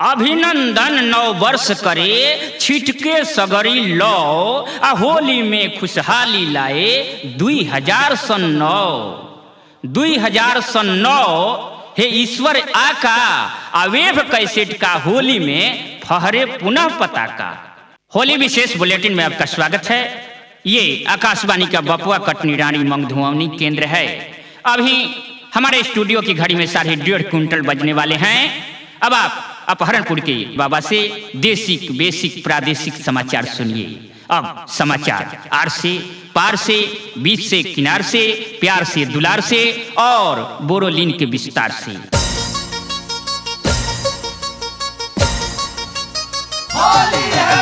अभिनंदन नव वर्ष करे छिटके सगरी लो आ होली में खुशहाली लाए 2009 हे ईश्वर आका अवेभ कैसेट का होली में फहरे पुनः पताका। होली विशेष बुलेटिन में आपका स्वागत है। ये आकाशवाणी का बपुआ कटनी रानी मंगधुआवनी केंद्र है। अभी हमारे स्टूडियो की घड़ी में 1.5 क्विंटल बजने वाले हैं। अब आप अपहरणपुर के बाबा से देशिक बेसिक प्रादेशिक समाचार सुनिए। अब समाचार आर से पार से बीच से किनार से प्यार से दुलार से और बोरोलिन के विस्तार से। होली है।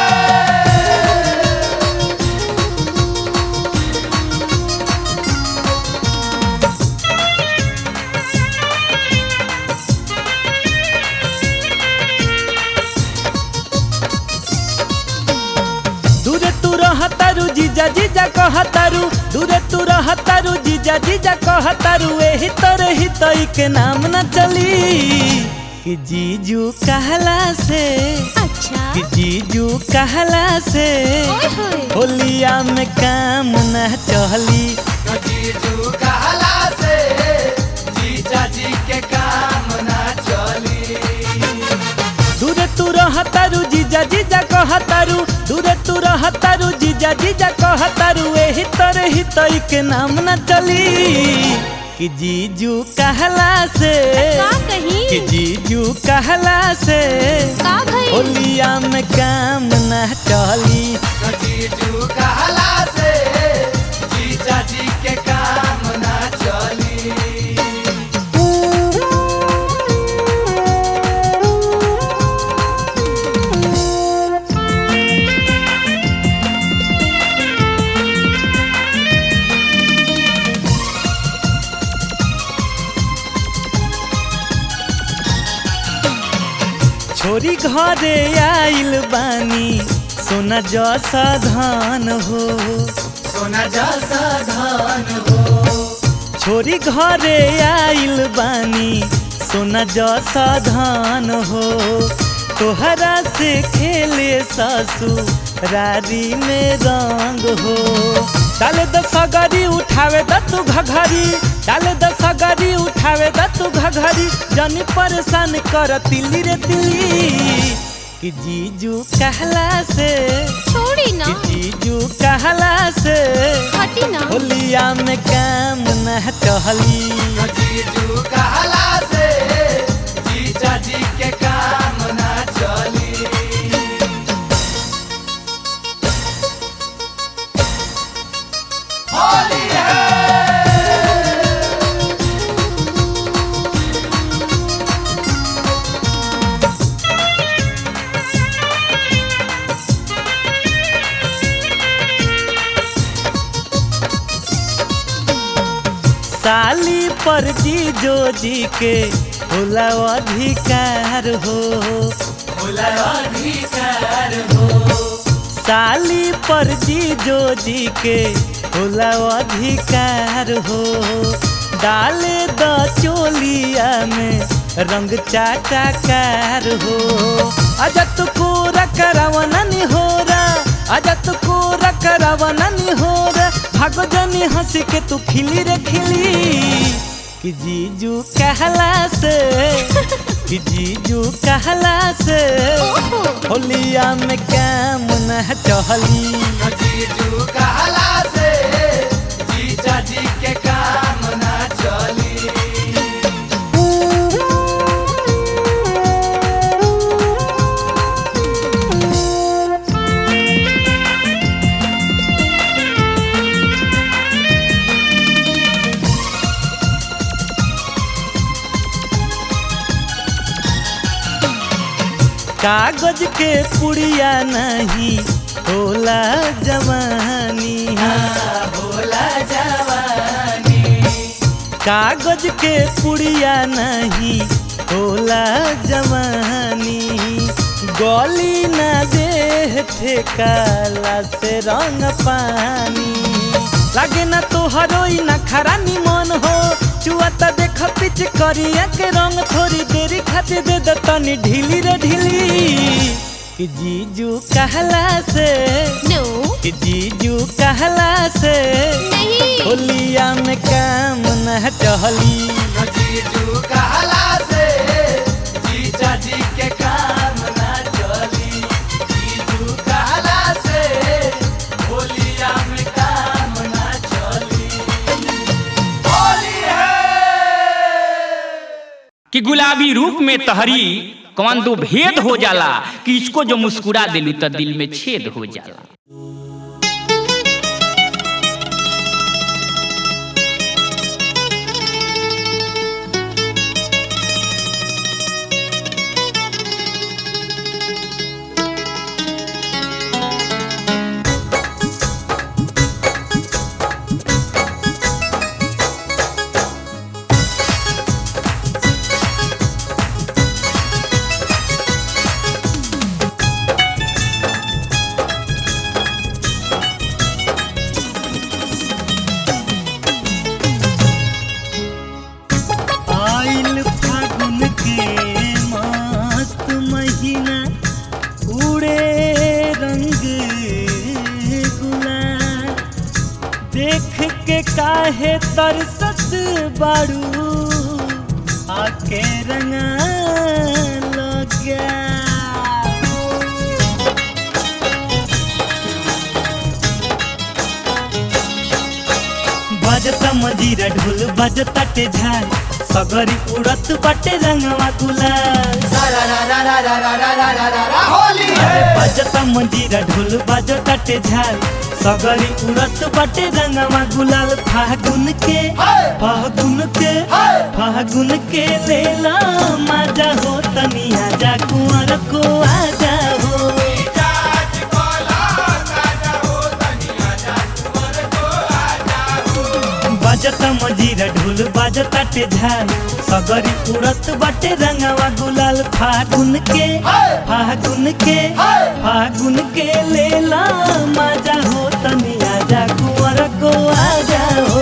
रहतारू जीजा जीजा कहतारू दूरे तू रहतारू जीजा जीजा कहतारू एही तोरे ही तई के नाम न चली कि जीजू कहला से। अच्छा कि जीजू कहला से होलिया में काम न चली। जीजू कहला से जीजा जी के काम न चली। दूरे तू रहतारू जीजा जीजा कहतारू दूरे तू रहतारू जीजा जीजा कहतारू एही तोरे ही तई के नाम न चली कि जीजू कहला से। कि जीजू कहला से होलिया में काम न चली। जीजू कहला से जीजा जी के काम न चली। छोरी घरे आइल बानी सोना जैसा धान हो। सोना जैसा धान हो। छोरी घरे आइल बानी सोना जैसा धान हो। तोहरा से खेले ससुरारी में रंग हो। डाले द सगरी उठावे द तू घघरी डाले द सगरी उठावे द तू घघरी जनी परेशान कर तिल्ली रे तिल्ली कि जीजू कहला से। छोड़ी ना कि जीजू कहला से हटी ना होलिया में काम न चली। जीजू कहला से जीजा जी के काम न चली। होली है। साली पर जीजो जी के होला अधिकार हो। होला अधिकार हो। साली पर जीजो जी के होला अधिकार हो। डाले द चोलिया में रंग चाटाकार हो। अजत को रकरवननी हो रा अजत को रकरवननी हो रा भागो जनी हंसी के तू खिली रे खिली कि जीजू कहला से। कि जीजू कहला से होलिया में काम न चली। जीजू कहला से जीजा जी के काम न चली। कागज के पुड़िया नहीं होला जवानी। होला जवानी। कागज के पुड़िया नहीं होला जवानी। गली न देह ठेकाला से रंग पानी। लगे न तोहरो न खरानी मन हो चुआ त देख पिच करिया के रंग थोड़ी देरी खातिर दे द तनी ढीली रे ढीली कि जीजू कहला से नो कि जीजू कहला से नहीं होलिया में काम न चहली। जीजू कहला से जीजा जी के काम ना चली। जीजू कहला से होलिया में काम ना चली। होली है कि गुलाबी रूप में तहरी कौन दो भेद हो जाला कि इसको जो मुस्कुरा दिलू तो दिल में छेद हो जाला। आइल फागुन के मस्त महीना उड़े रंग गुलाल। देख के काहे तरसत बारू आके रंगा लगा। बजता मजीरा ढोल बजता झाल सगरी उड़त बाटे रंगवा गुलाल। सारा रा रा रा रा रा रा रा रा रा रा होली है। बजता मजीरा ढोल बजता झाल सगरी उड़त बाटे रंगवा गुलाल। फागुन के फागुन के लेला मजा हो तनी आजा कुंवर को आजा हो। बजता मजीरा ढोल बजता झाल सगरी उड़त बाटे रंगवा गुलाल। फागुन के लेला मजा हो तनी आजा कुंवर को आजा हो।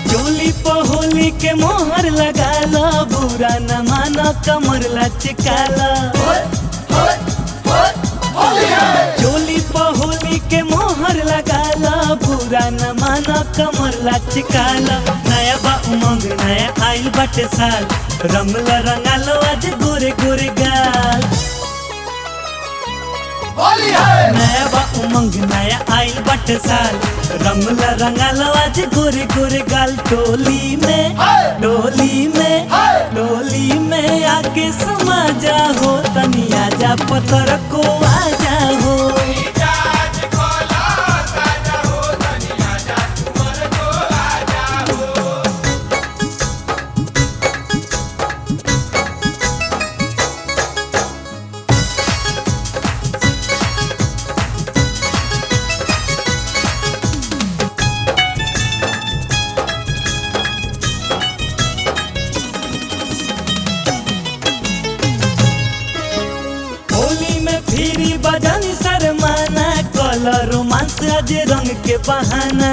चोली पहोली के मोहर लगा लो बुरा न मानो कमर लचकाला। चोली पहोली के मोहर लगा लो बुरा न मानो कमर लचकाला। नया बा उमंग नया आइल बाटे साल रंगला रंगालो आज गोरे गोरे गाल। होली है नया बा उमंग नया आइल बाटे साल रंगला रंगालो आज गोरे गोरे गाल। टोली में आके समा जा हो तनी आजा पतर को आजा हो। होली में फिरी बजानी शर्माना कलर रोमांस आज रंग के बहाना।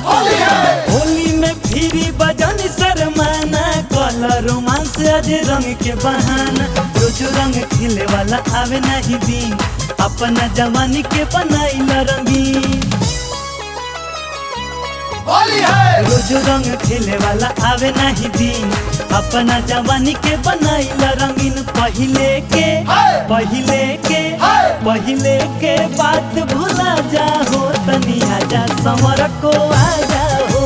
होली है होली में फिरी बजानी शर्माना कलर रोमांस आज रंग के बहाना। रोज रंग खिले वाला आवे नहीं दिन अपना जवानी के बनाइल रंगीन। होली है रोज रंग खिले वाला आवे नहीं दिन अपना जवानी के बनाइल रंगीन। पहिले के बात भुला जा हो तनी आजा समर को आजा हो।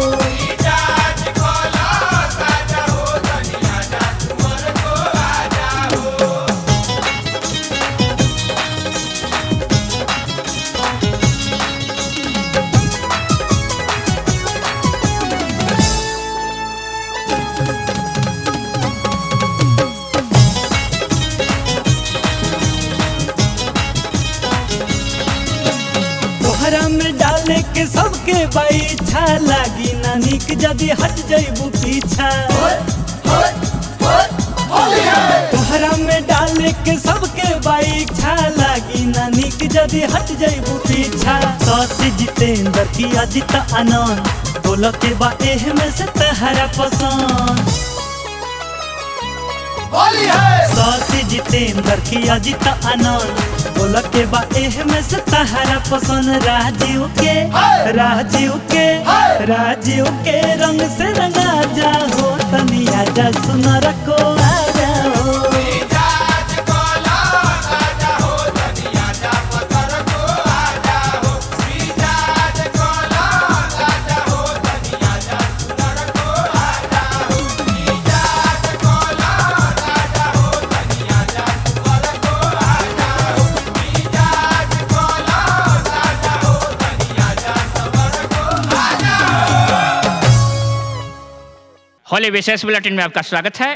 तोहरा में डाले के सबके बाई इच्छा लागी ना निक जदी हट जइबू पीछा तोहरा में डाले के सबके बाई इच्छा लागी ना निक जदी हट जइबू पीछा सौसी जितेंद्र की अजित आनंद बोल के बा एह में से तहरा पसंद सौसी जितेंद्र की अजित आनंद बोल के बा एह में से तहरा पसंद राजीव के रंग से रंगा जा हो तनिया जा सुनर को आ जाओ होली विशेष बुलेटिन में आपका स्वागत है।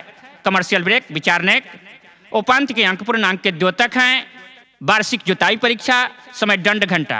कमर्शियल ब्रेक, विचार नेक। उपांत के अंक पूर्णांक के द्योतक हैं। वार्षिक जुताई परीक्षा, समय दंड घंटा।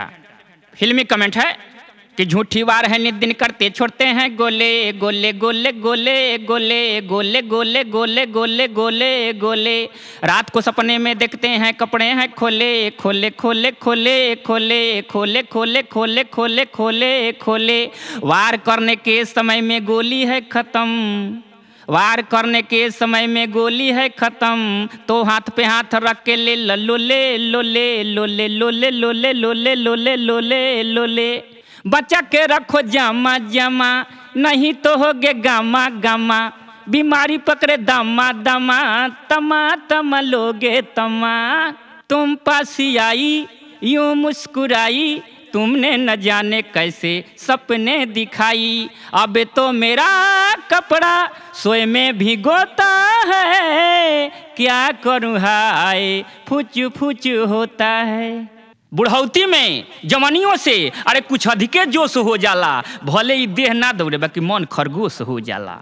फिल्मी कमेंट है कि झूठी वार है नित दिन करते छोड़ते हैं गोले गोले गोले गोले गोले गोले गोले गोले गोले गोले गोले। रात को सपने में देखते हैं कपड़े हैं खोले खोले खोले खोले खोले खोले खोले खोले खोले खोले खोले। वार करने के समय में गोली है खत्म, वार करने के समय में गोली है खत्म, तो हाथ पे हाथ रख के ले लोले लोले लोले लोले लोले लोले लोले लोले लोले। बचा के रखो जामा जामा, नहीं तो होगे गामा गामा, बीमारी पकड़े दामा दामा, तमा तमा लोगे तमा। तुम पासी आई यूं मुस्कुराई, तुमने न जाने कैसे सपने दिखाई। अब तो मेरा कपड़ा सोए में भिगोता है, क्या करूँ हाय फुच फुच होता है। बुढ़ौती में जवानियों से अरे कुछ अधिके जोश हो जाला, भले ही देह ना दौड़े बाकी मन खरगोश हो जाला।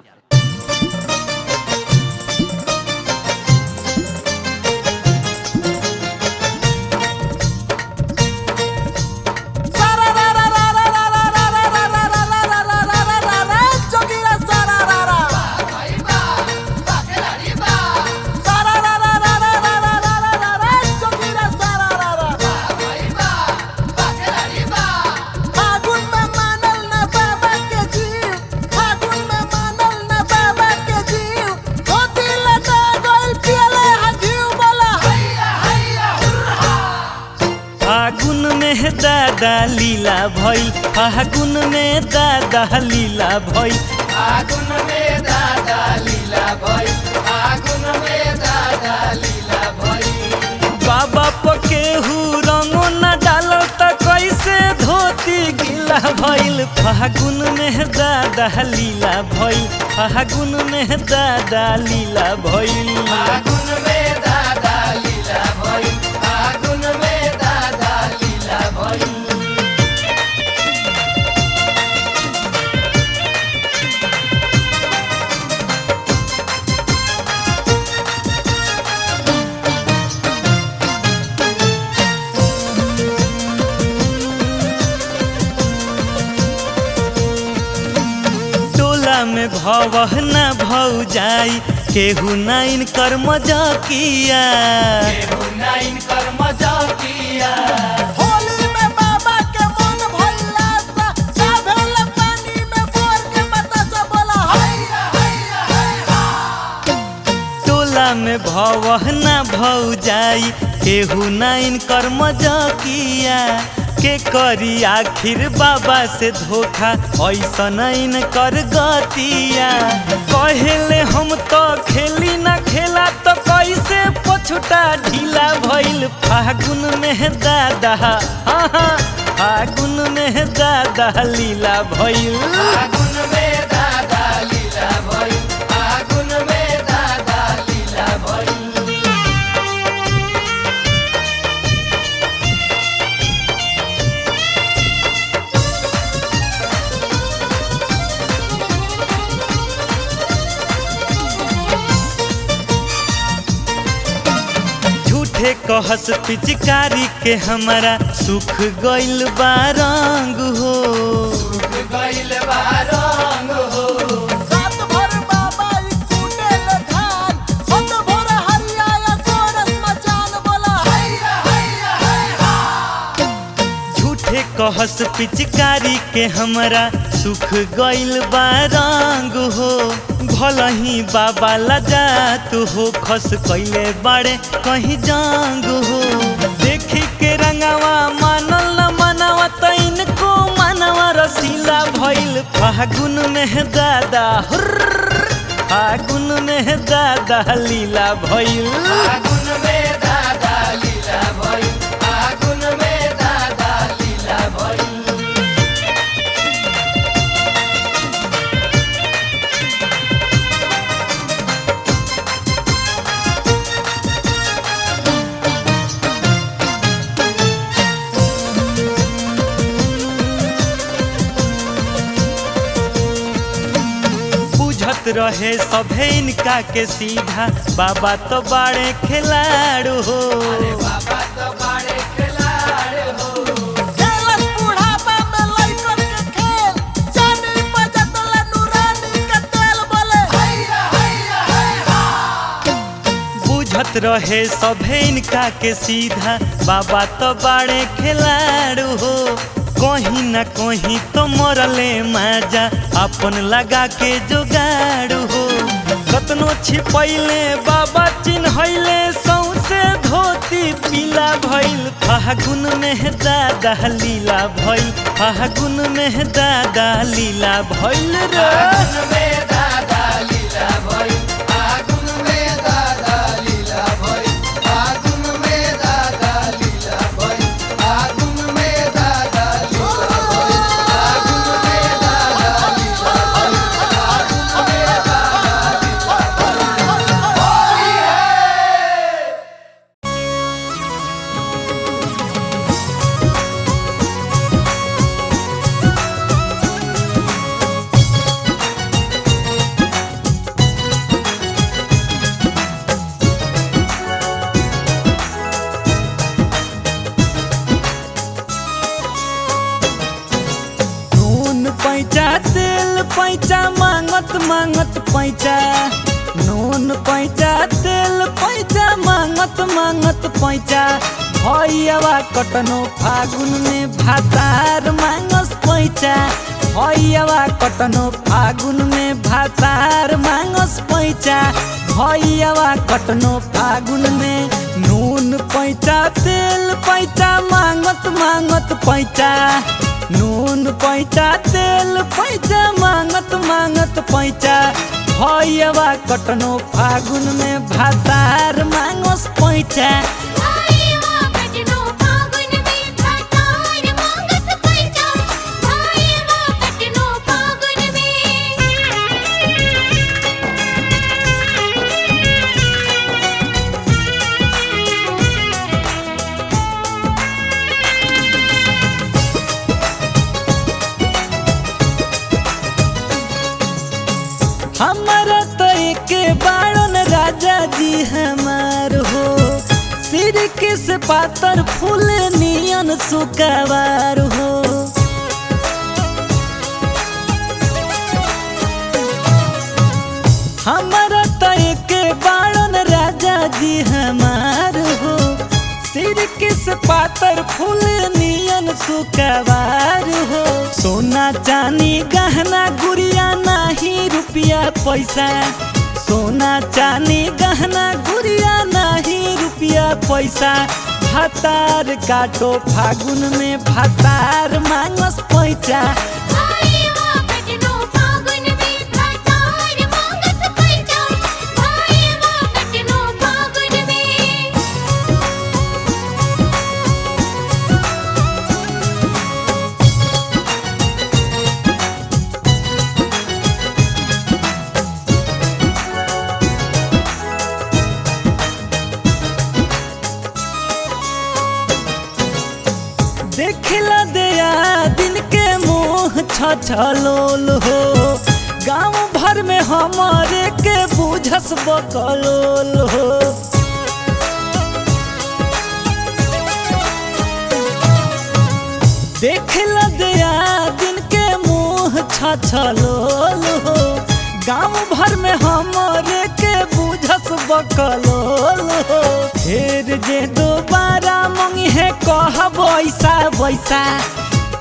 दादा लीला भइल फागुन में, दादा लीला भइल फागुन में, दादा लीला भइल फागुन में, दादा लीला भइल। बाबा पकेहू रंगो न डालो त कैसे धोती गीला भइल। फागुन में दादा लीला भइल, फागुन में दादा लीला भइल, फागुन में दादा लीला भइल, फागुन में दादा लीला भइल। में भवह न भौ जाई, केहू नाइन कर मजाकिया, केहू नाइन कर मजाकिया। होली में बाबा के मन भइला ता साभेल पानी में बोर के बतासा बोला हैया हैया हैया। टोला में भवह न भौ जाई, केहू नाइन कर मजाकिया, के करी आखिर बाबा से धोखा, ऐसा नहीं कर गतिया। कहले हम तो खेली ना खेला तो कैसे पछुटा ढीला भइल। फागुन में दादा हाँ फागुन में दादा लीला भइल, फागुन में दादा लीला भइल, फागुन में दादा लीला भइल। कहस पिचकारी के हमारा सुख गइल बा रंग हो। गइल बा रंग हो। रात भर बाबा ई कूटेल धान, होत भोर हरिया या कोरस मचान बोला हैया हैया हैया। झूठे कहस पिचकारी के हमारा सुख गइल बा रंग हो। भलही बाबा लजात हो, खस कैले बाड़े कहीं जंग हो। देखी के रंगावा मानल न मनावा तैन को मानवा रसीला भइल फागुन में दादा हुर्र, फागुन में दादा लीला भइल। फागुन में दादा लीला भइल। फागुन में दादा लीला भइल। बुझत रहे सभे इनका के सीधा, बाबा तो बाड़े खिलाड़ू हो। बाबा तो बड़े खिलाड़ हो। खेलस बुढ़ापा में लइकन के खेल, जानी बजतला नूरानी के तेल बोले हैया हैया हैया। बुझत रहे सभे इनका के सीधा, बाबा तो बाड़े खिलाड़ू हो। कहीं न कहीं तो मरले माजा अपन लगा के जुगाड़ू हो। कतनो छिपैले बाबा चिन्हैले सौसे धोती पीला भइल। फागुन में दादा लीला भइल। फागुन में दादा लीला भइल रे। फागुन में दादा लीला भइल। फागुन में दादा लीला भइल। फागुन में दादा लीला भइल। फागुन में दादा लीला भइल। फागुन में दादा लीला भइल। फागुन में दादा लीला भइल। होली है। नून पैचा तेल पैचा मांगत मांगत पैचा। नून पैचा तेल पैचा मांगत मांगत पैचा। भैयावा कटनो फागुन में भातार मांगस पैचा। भैयावा कटनो फागुन में भातार मांगस पैचा। भैयावा कटनो फागुन में नून पैचा तेल पैचा मांगत मांगत पैचा। नून पैचा तेल पैचा मांगत मांगत पैचा। भैयावा कटनो फागुन में भातार मांगस पैचा। भाईवा कटनो फागुन में भातार मांगस पैचा। भाईवा कटनो फागुन हमारा तो एके बाड़न राजा जी हमार हो। सिर के से पातर फूल नियन सुकावार हो। हमारा तो एके बाड़न राजा जी हमार हो। सिर के से पातर फूल नियन सुकावार हो। सोना चांदी गहना गुड़िया नाही रुपया पैसा। सोना चांदी गहना गुड़िया नाही रुपया पैसा। भातार काटो फागुन में भातार मांगस पैसा। भाईवा कटनो फागुन में भातार मांगस पैचा। भाईवा कटनो फागुन में देखला दया दिन के मुँह छछलोल हो। गाँव भर में हमारे के बुझस बकलोल हो। देख ल दया दिन के मुँह छछलोल हो, गाँव भर में हमरे के बुझस बकलोल हो। फिर जे दोबारा मंगी है कहब ऐसा वैसा,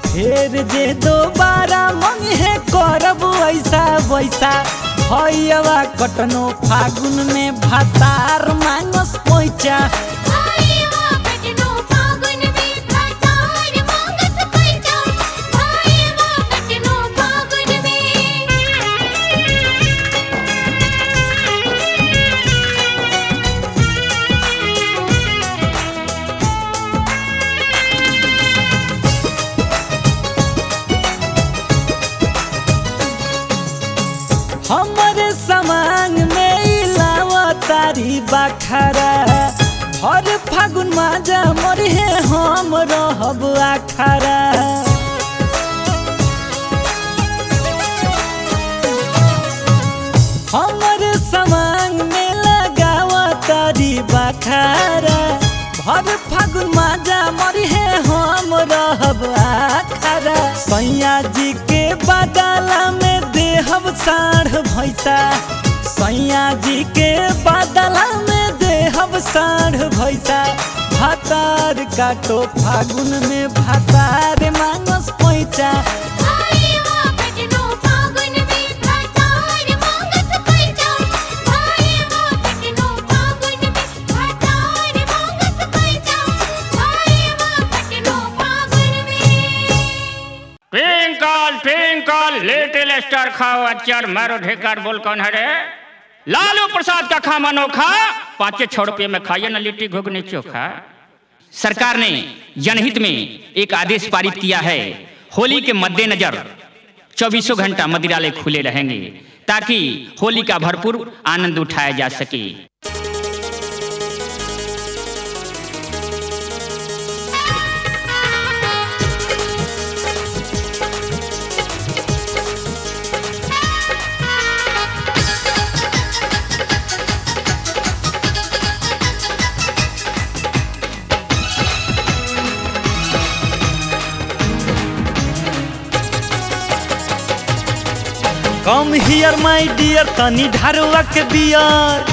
फिर जे दोबारा मंगी है करब ऐसा वैसा। भैया कटनो फागुन में भातार मांगस पैचा, भाईवा कटनो फागुन में भातार मांगस पैसा, भाईवा कटनो फागुन में। हमरे समांग में इलावतारी बखरा, हर फागुन माजा मरी है हम रहब आखरा। हमरे समांग में लगावतारी बखरा, हर फागुन माजा मरी है हम रहब आखरा। सैया जी के बदला में देहब साढ़ भैसा, सैया जी के बदला में देहब साढ़ भैसा। भातार काटो फागुन में भातार मांगस पैचा, भाईवा कटनो फागुन में भातार मांगस पैसा, भाईवा कटनो फागुन में भातार मांगस पैसा, भाईवा कटनो फागुन में। ट्विंकल लिटिल स्टार खाओ अचार मारो ढेकर बोल कौन है रे? लालू प्रसाद का खा मनोखा, 5-6 रुपये में खाइए ना लिट्टी घुगनी चोखा। सरकार ने जनहित में एक आदेश पारित किया है, होली के मद्देनजर 24 घंटा मदिरालय खुले रहेंगे ताकि होली का भरपूर आनंद उठाया जा सके। कम हियर माय डियर तनी ढारुआ के beer,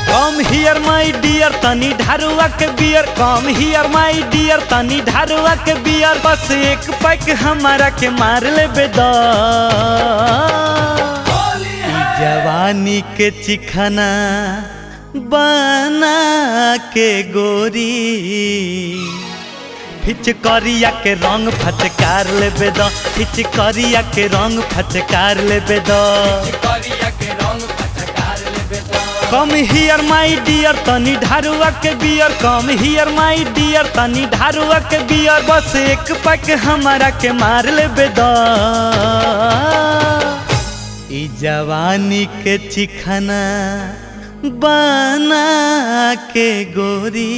come here my Deere तनी ढारुआ के beer, come here my Deere तनी ढारुआ के बियर। बस एक पैक हमारा के मार ले बेदा, जवानी के चिखना बना के गोरी, फिचकरिया के रंग फचकार लेबे द, फिचकरिया के रंग फचकार लेबे द। कम हियर माय डियर तनी ढारुआ के beer, come here my Deere तनी ढारुआ के बियर। बस एक पैक हमारा के मार लेबे द, ई जवानी के चिखना बना के गोरी,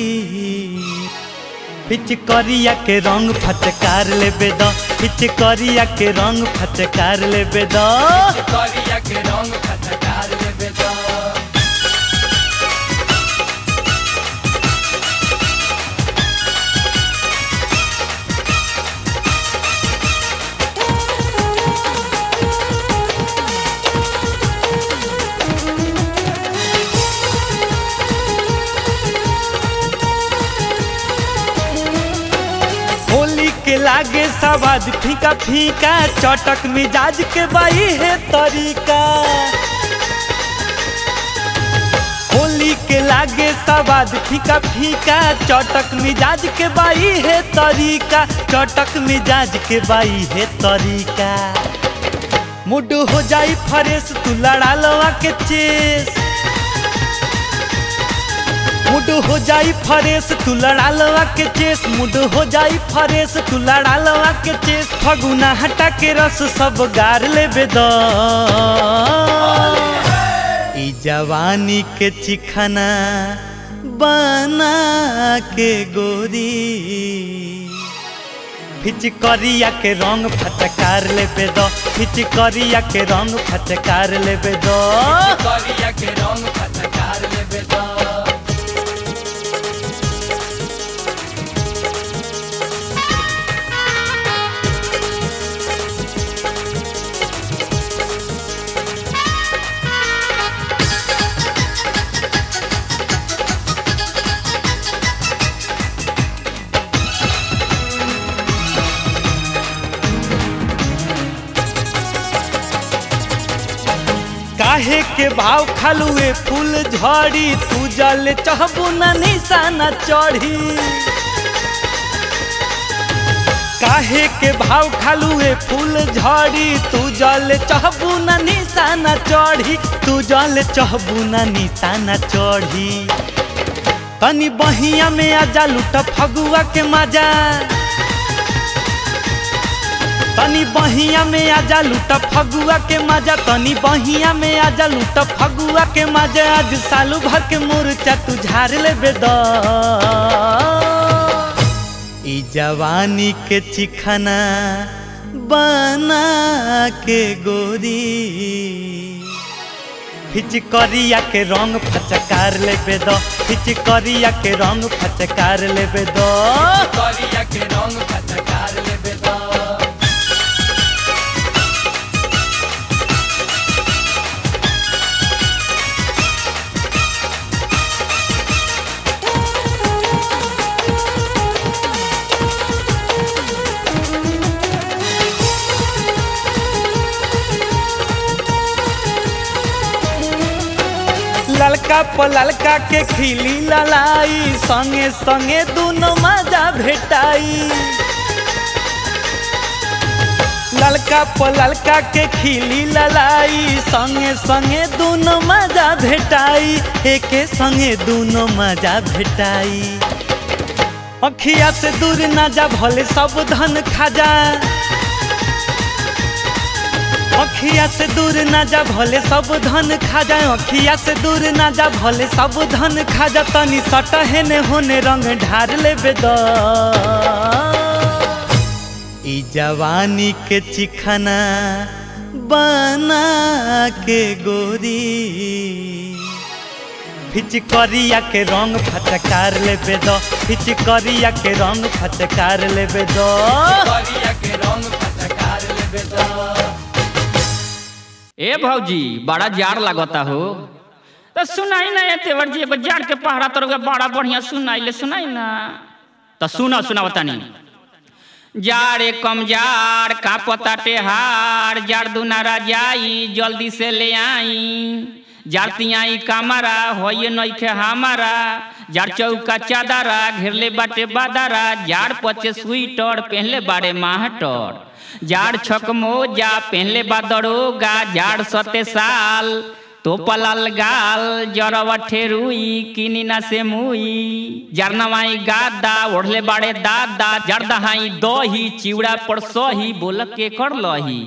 फिचकरिया के रंग फचकार लेबे द, फिचकरिया के रंग फचकार लेबे द, फिचकरिया के रंग फचकार लेबे द। के लागे सवाद फीका फीका, चटक मिजाज के बाई है तरीका। होली के लागे सवाद फीका फीका, चटक मिजाज के बाई है तरीका, चटक मिजाज के बाई है तरीका। मूड हो जाई फ्रेश तू लड़ा लवा के चेस, मूड हो जाई फ्रेश तू लड़ा लवा के चेस, मूड हो जाई फ्रेश तू लड़ा लवा के चेस। फगुना हटा के रस सब गार लेबे द, ई जवानी के चिखना बना के गोरी, फिचकरिया के रंग फचकार लेबे द, फिचकरिया के रंग फचकार लेबे द, फिचकरिया के रंग फचकार लेबे द। काहे के भाव खालुए फूल झड़ी तू जल चहबू ना निशाना चढ़ी काहे के भाव खालुए फूल झड़ी तू जल चहबू ना निशाना चढ़ी तू जल चहबू ना निशाना चढ़ी तनी बहिया में आजा लूट फगुआ के मजा तनी बहिया में आजा लूट फगुआ के मजा तनी बहिया में आजा लूट फगुआ के मजा आज सालू भर के मोर्चा तू झाड़ लेबे द ई जवानी के चिखना बना के गोरी हिचकरिया के रंग फचकार लेबे द हिचकरिया के रंग फचकार लेबे द करिया के रंग फटकार लेबे द ललका पललका के खिली ललाई संगे संगे दोनों मजा भेटाई ललका पललका के खिली ललाई संगे संगे दोनों मजा भेटाई एके संगे दोनों मजा भेटाई अखिया से दूर ना जा भले सब धन खाजा अखिया से दूर ना जा भले सब धन खा जा अखिया से दूर ना जा भले सब धन खा जा तनी सटा हेने होने रंग ढार लेबे द ई जवानी के चिखना बना के गोरी हिचकरिया के रंग फचकार लेबे द हिचकरिया के रंग फचकार लेबे द करिया के रंग फटकार लेबे द ए भौजी बड़ा जाड़ लगता हो तो सुनाई ना ये तेवर जी एगो जाड़ के पहरा तो बड़ा बढ़िया सुनाई ले सुनाई ना तो सुना सुना बतानी जाड़े कम जाड़ का पता टेहार जाड़ दुनारा जाई जल्दी से ले आई जाड़तियाई कामरा होये नइखे हमारा जाड़ चौका चादरा घेरले बाटे बादारा जाड़ पचे स्वेटर पहनले बाड़े माहटर जाड़ छक मोजा पहनले बादरोगा जाड़ सते साल तो पलाल गाल जरवा ठेरुई किनी ना से मुई जरनवाई गादा ओढ़ले बाड़े दादा जरदहाई दही चिवड़ा पर सही बोल के कर लही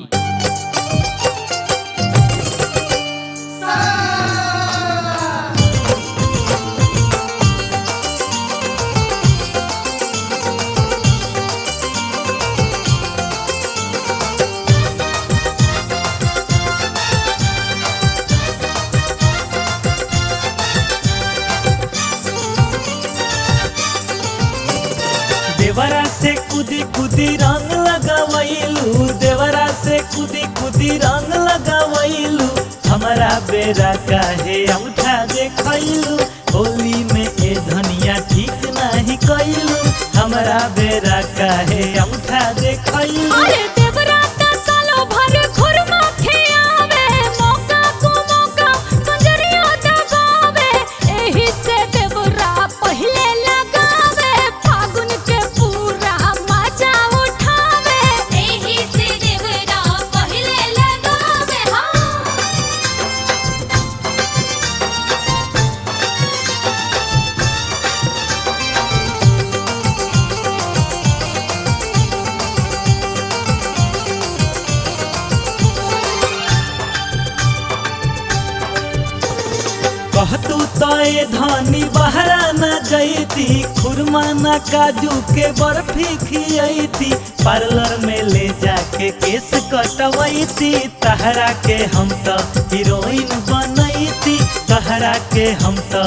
देवरा से कूदी कूदी रंग लगावैलू देवरा से कूदी कूदी रंग लगावैलू हमारा बेरा काहे औठा देखैलू होली में ए धनिया ठीक नहीं कैलू हमारा बेरा काहे औठा देखैलू अरे देवरा का सालो भर खुरमा खियावे मौका को मौका कंजरिया दबावे एही से देवरा पहिले लगावे फागुन के पूरा मजा उठावे एही से देवरा पहिले लगावे हाँ कहतू तो ए धनी बहरा न जैती खुरमा न काजू के बर्फी खियती पार्लर में ले जाके केस कटवैती तहरा के हम तो हीरोइन बनैती तहरा के हम तो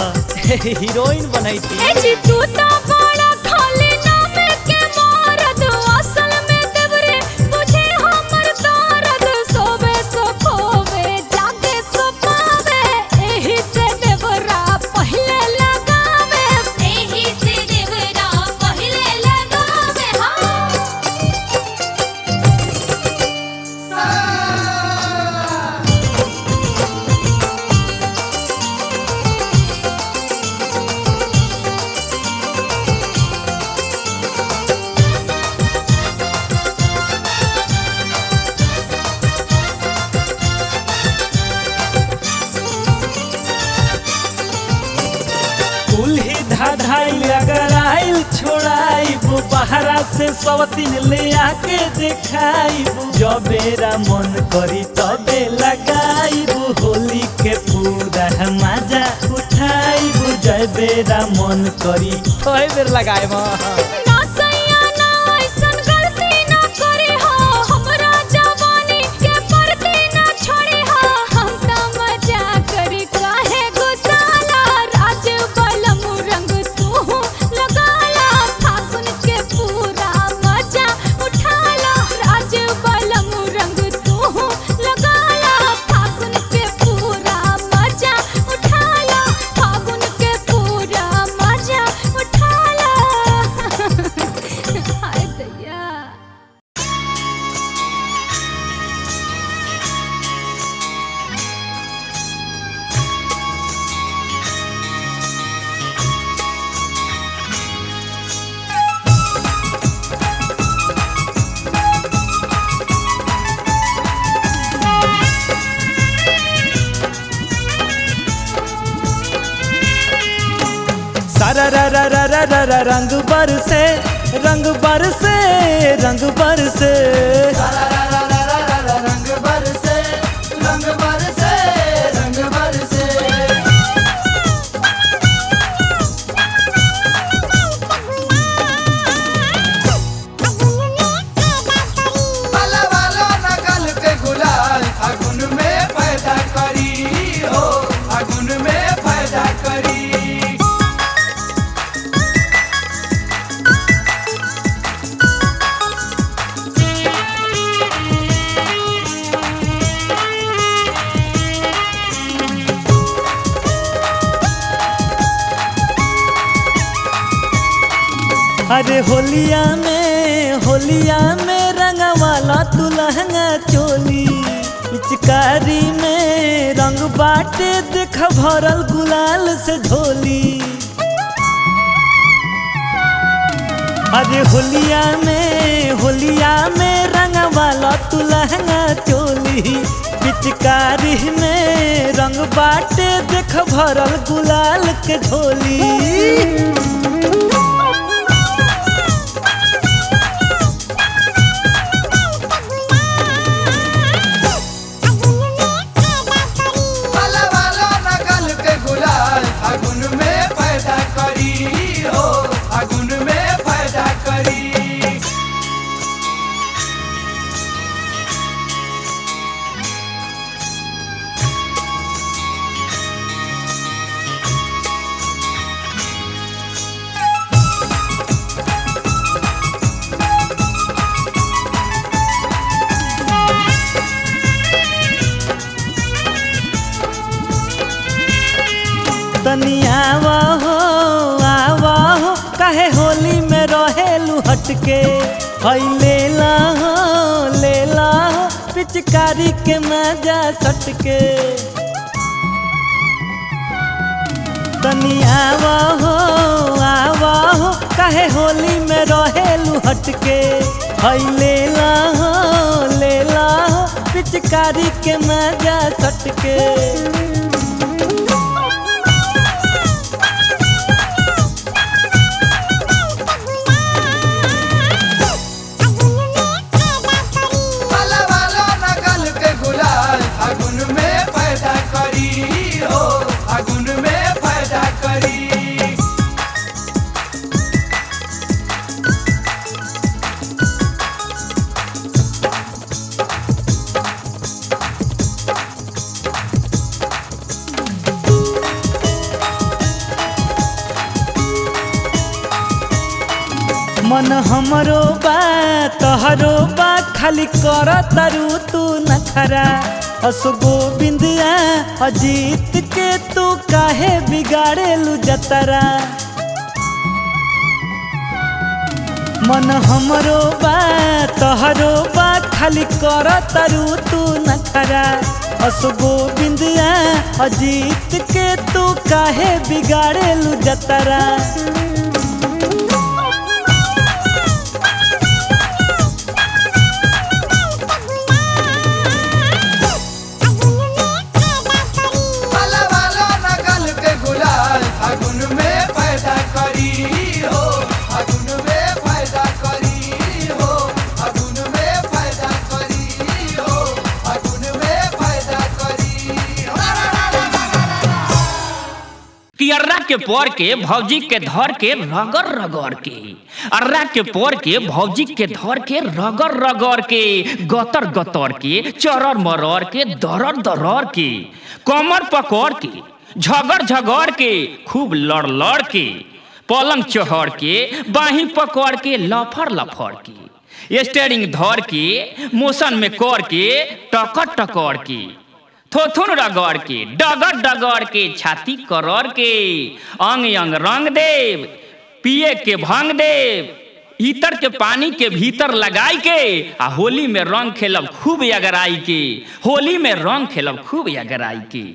हीरोइन बनैती ए जी तू तो बड़ा खाली नाम के मरद असल में देवरे बुझे हमर दर्द सोबे सो खोवे जागे सो पावे एही से देवरा पहिले लगावे एही से देवरा पहिले लगावे हाँ बहरा से सवतीन ले आके देखाइबू जबेरा मन करी तबे लगाइबू होली के पूरा मजा उठाइबू जबेरा मन करी ओए बेर लगाए म ना सैया ना ऐसन गलती ना करे हो हमरा जवानी के परती ना छोड़े हो हम त मजा करी काहे गुसाला राज बलम रंग तू लगाला फागुन के पूरा मजा उठाला राज बलम रंग तू लगाला फागुन के पूरा मजा उठाला फागुन के पूरा मजा उठाला हाय दैया सारा रा रा रा रा रा रा रंग बरसे रंग बरसे रंग बरसे रा रा रा रा रा रा रा रंग बरसे रंग बरसे रंग बरसे वाला वाला नगल पे गुलाल फागुन में पैदा करी हो फागुन में पैदा करी अरे होलिया में रंगवाला तू लहंगा चोली पिचकारी में रंग बाटे देख भरल गुलाल से झोली अरे होलिया में रंगवाला तू लहंगा चोली पिचकारी में रंग बाटे देख भरल गुलाल के झोली वाला वाला नगल पे गुलाल फागुन में पैदा करी हो फागुन में पैदा करी तनी आवा हो काहे होली में रहेलू हटके हई लेला हो पिचकारी के मजा सटके तनी आवा हो काहे होली में रहेलू हटके हई लेला हो पिचकारी के मजा सटके वाला वाला नगल पे गुलाल फागुन में पैदा करी हो फागुन में पैदा करी मन हमरो बा तोहरो बा खाली कर तरु तू नखरा हस गोविंदिया अजीत के तू काहे बिगाड़ेलू जतरा मन हमरो बा तोहरो बा खाली कर तरु तू नखरा हस गोविंदिया अजीत के तू काहे बिगाड़ेलू जतरा वाला वाला नगल पे गुलाल फागुन में पैदा करी हो फागुन में पैदा के पोर के भौजी के धर के रगड़ रगड़ के, अर्रा के पोर के भौजी के धर के रगड़ रगड़ के, गतर गतर के, चरर मरर के, दरर दरर के, कमर पकड़ के, झगड़ झगड़ के, खूब लड़ लड़ के, पलंग चढ़ के, बाही पकड़ के, लफड़ लफड़ के, स्टेरिंग धर के, मोशन में कर के, टकर टकर के, थोथुन रगड़ के, डगर डगर के, छाती करर के, अंग अंग रंग देव, पिए के भंग देव, इतर के पानी के भीतर लगाई के, आ होली में रंग खेलब खूब अगराई के, होली में रंग खेलब खूब अगराई के।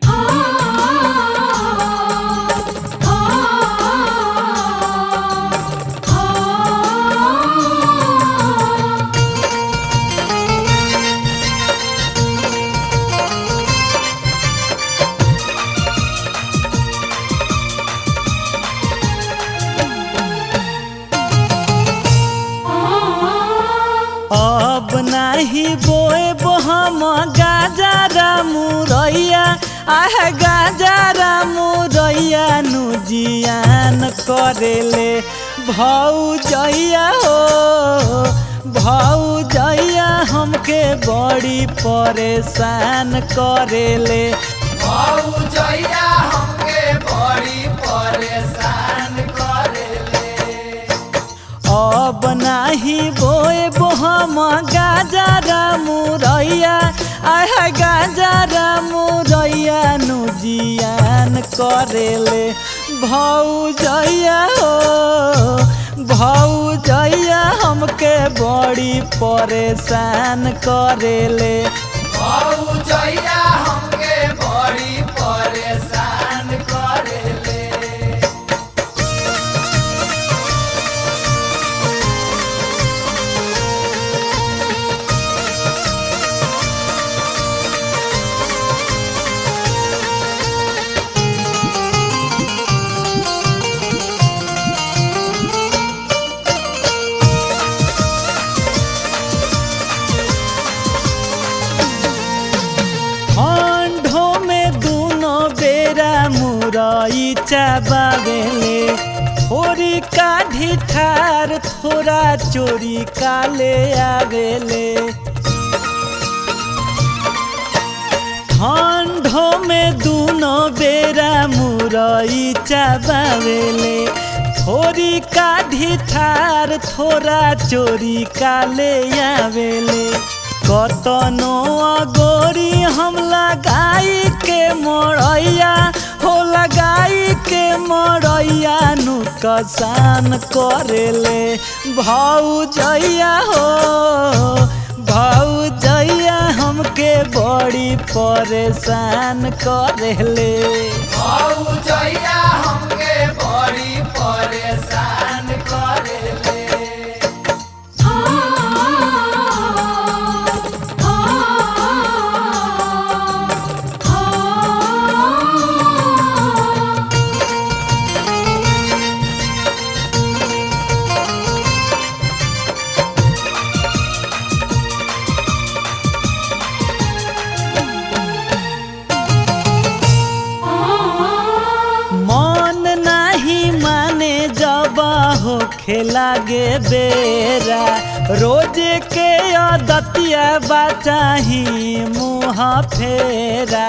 अब नाही बोएब हम गाजरा मुरैया, आह गाजरा मुरैया नु जियान करेले भौजैया हो, भौजैया हमके बड़ी परेशान करेले, भौजैया हमके बड़ी परेशान करेले। अब नाही बोएब हम गाजरा मुरैया, आह गाजरा मुरैया नु जियान करेले भौजैया हो, भौजैया हमके बड़ी परेशान करेले, भौजैया हमके बड़ी परेशान करेले। मुरई चाबावेले, थोड़ी काढ़ी ठार थोड़ा चोरी काले आवेले, ठंडो में दूनो बेरा मुरई चाबावेले, थोड़ी काढ़ी ठार थोड़ा चोरी काले आवेले, कतनो अगोरी हम लगाई के मोरैया हो, लगाई के मोरैया नु कसान करेले भौजैया हो, भौजैया हमके बड़ी परेशान करेले, भौजैया हमके बड़ी परेशान करेले। खेलागे बेरा रोज के आदतिया बचाही मुँह फेरा,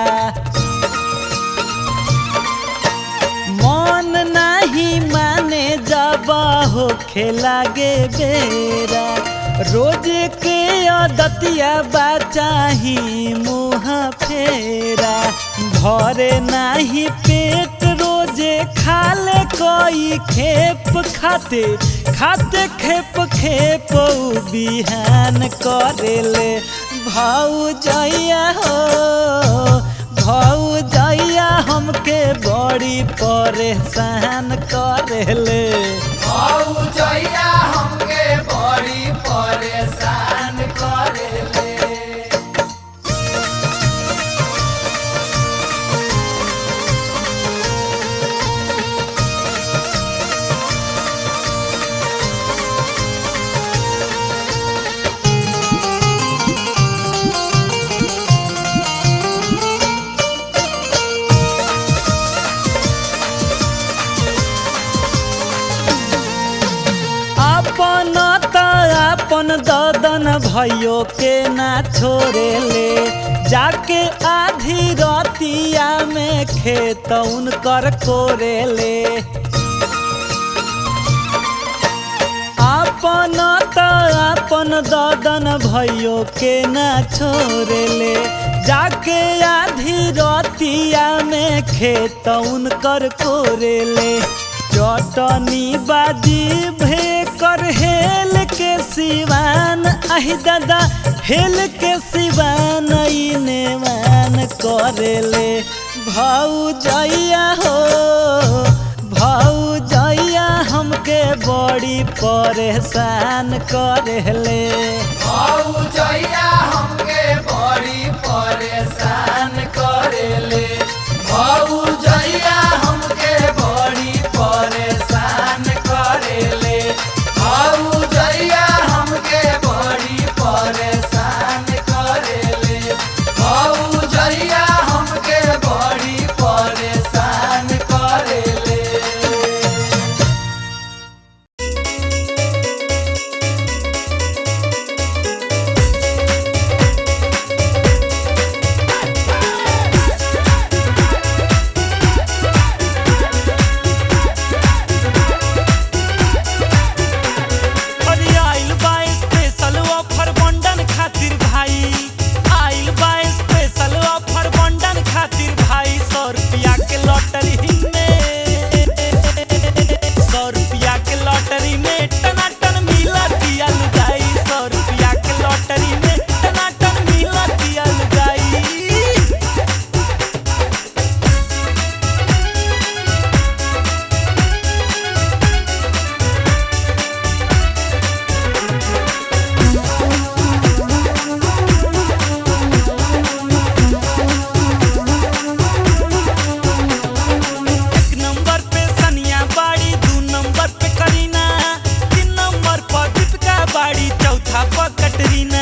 मन नहीं माने जब हो खेलागे बेरा, रोज के आदतिया बचाही मुँह फेरा, भरे नहीं पेट रोजे खाले कोई खेप खाते खाते खेप खेप बिहान करेले भौजैया हो, भौजैया हमके बड़ी परेशान करेले, भौजैया हमके बड़ी परेशान करेले। आपन ददन भइयो के ना छोड़े ले जाके आधी रतिया में खेत उनकर कोरे ले आपन ददन भइयो के ना छोड़े ले जाके आधी रतिया में खेत उनकर कोरे ले चटनी बाजी भेकर हेल के सिवान आही दादा हेल के सिवान नेवान करेले भौजैया हो भौजैया हमके बड़ी परेशान करेले भौजैया हमके बड़ी परेशान करेले भौजैया हमके बड़ी परेशान करेले भौजैया हमके बड़ी परेशान करेले भौजैया हमके बड़ी परेशान करेले कटरीना